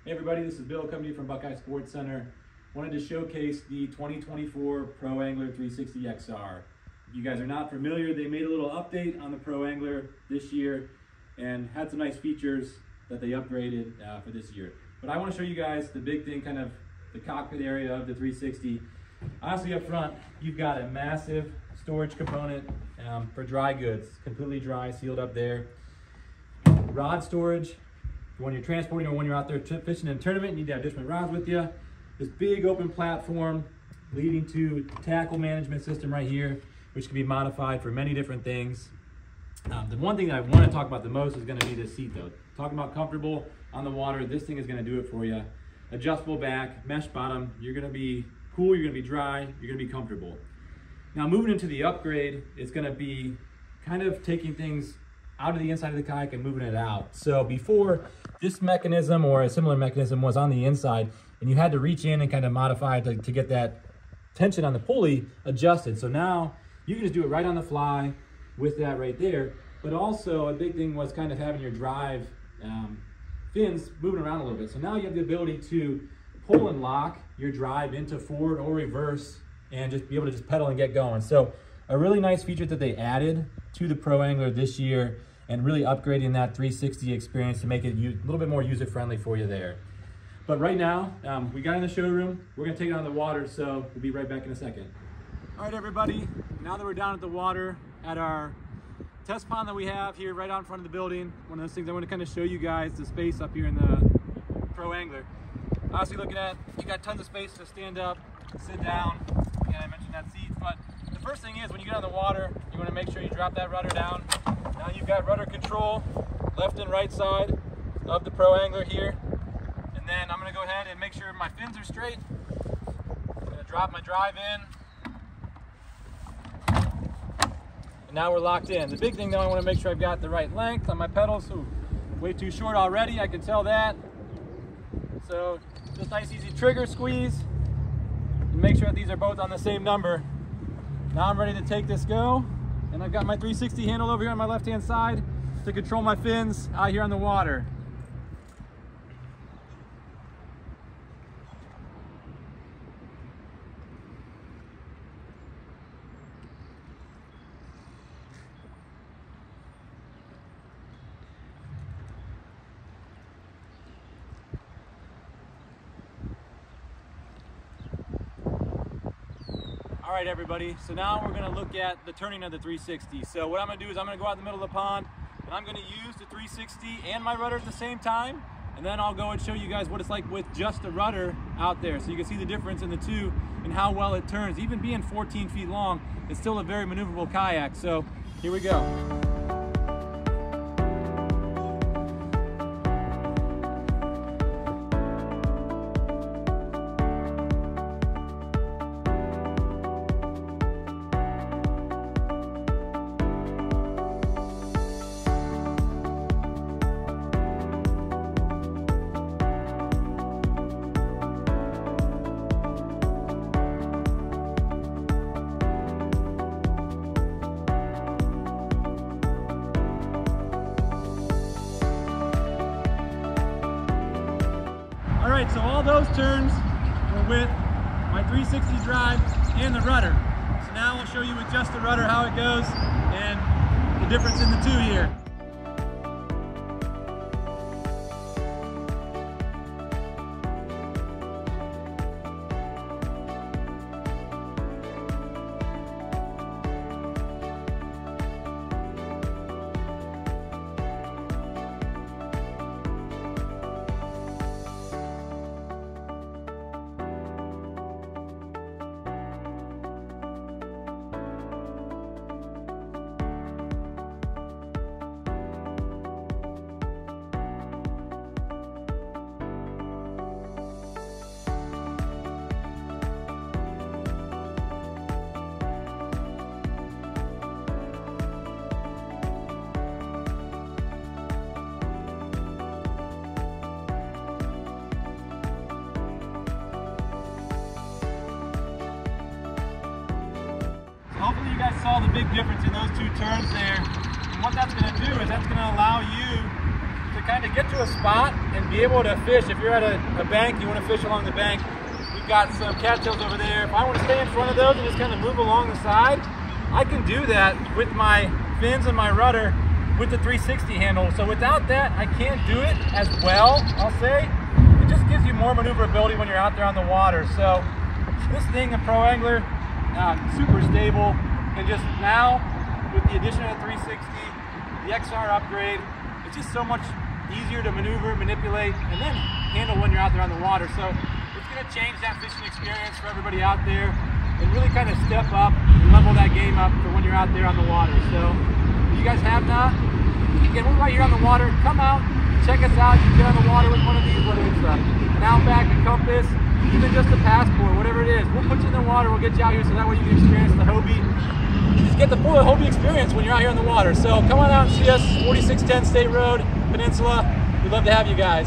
Hey everybody, this is Bill coming to you from Buckeye Sports Center. Wanted to showcase the 2024 Pro Angler 360 XR. If you guys are not familiar, they made a little update on the Pro Angler this year and had some nice features that they upgraded for this year. But I want to show you guys the big thing, kind of the cockpit area of the 360. Honestly, up front, you've got a massive storage component for dry goods, completely dry, sealed up there. Rod storage. When you're transporting or when you're out there fishing in a tournament, you need to have different rods with you. This big open platform leading to tackle management system right here, which can be modified for many different things. The one thing that I want to talk about the most is going to be the seat though. Talking about comfortable on the water, this thing is going to do it for you. Adjustable back, mesh bottom, you're going to be cool, you're going to be dry, you're going to be comfortable. Now moving into the upgrade, it's going to be kind of taking things out of the inside of the kayak and moving it out. So before, this mechanism or a similar mechanism was on the inside and you had to reach in and kind of modify it to get that tension on the pulley adjusted. So now you can just do it right on the fly with that right there. But also a big thing was kind of having your drive fins moving around a little bit. So now you have the ability to pull and lock your drive into forward or reverse and just be able to just pedal and get going. So a really nice feature that they added to the Pro Angler this year and really upgrading that 360 experience to make it a little bit more user-friendly for you there. But right now, we got in the showroom, we're gonna take it on the water, so we'll be right back in a second. All right, everybody, now that we're down at the water at our test pond that we have here right out in front of the building, one of those things I want to kind of show you guys the space up here in the Pro Angler. Honestly, looking at, you got tons of space to stand up, sit down. Again, I mentioned that seat, but the first thing is when you get on the water, you want to make sure you drop that rudder down. Now you've got rudder control, left and right side of the Pro Angler here. And then I'm going to go ahead and make sure my fins are straight. I'm going to drop my drive in. And now we're locked in. The big thing though, I want to make sure I've got the right length on my pedals. Ooh, way too short already, I can tell that. So just nice easy trigger squeeze. And make sure that these are both on the same number. Now I'm ready to take this go. And I've got my 360 handle over here on my left-hand side to control my fins out here on the water. All right, everybody, so now we're gonna look at the turning of the 360. So what I'm gonna do is I'm gonna go out in the middle of the pond and I'm gonna use the 360 and my rudder at the same time. And then I'll go and show you guys what it's like with just the rudder out there. So you can see the difference in the two and how well it turns. Even being 14 feet long, it's still a very maneuverable kayak. So here we go. All right, so all those turns were with my 360 drive and the rudder. So now I'll show you with just the rudder how it goes and the difference in the two here. Hopefully you guys saw the big difference in those two turns there. And what that's going to do is that's going to allow you to kind of get to a spot and be able to fish. If you're at a bank, you want to fish along the bank, we've got some cattails over there. If I want to stay in front of those and just kind of move along the side, I can do that with my fins and my rudder with the 360 handle. So without that, I can't do it as well, I'll say. It just gives you more maneuverability when you're out there on the water. So this thing, a Pro Angler, super stable, and just now with the addition of the 360, the XR upgrade, it's just so much easier to maneuver, manipulate, and then handle when you're out there on the water. So it's going to change that fishing experience for everybody out there and really kind of step up and level that game up for when you're out there on the water. So if you guys have not, again, we're right here on the water. Come out, check us out. You can get on the water with one of these, whether it's an Outback, a Compass, even just a Passport, whatever it is. We'll put you in the water, we'll get you out here so that way you can experience the Hobie. Just get the full Hobie experience when you're out here on the water. So come on out and see us, 4610 State Road, Peninsula. We'd love to have you guys.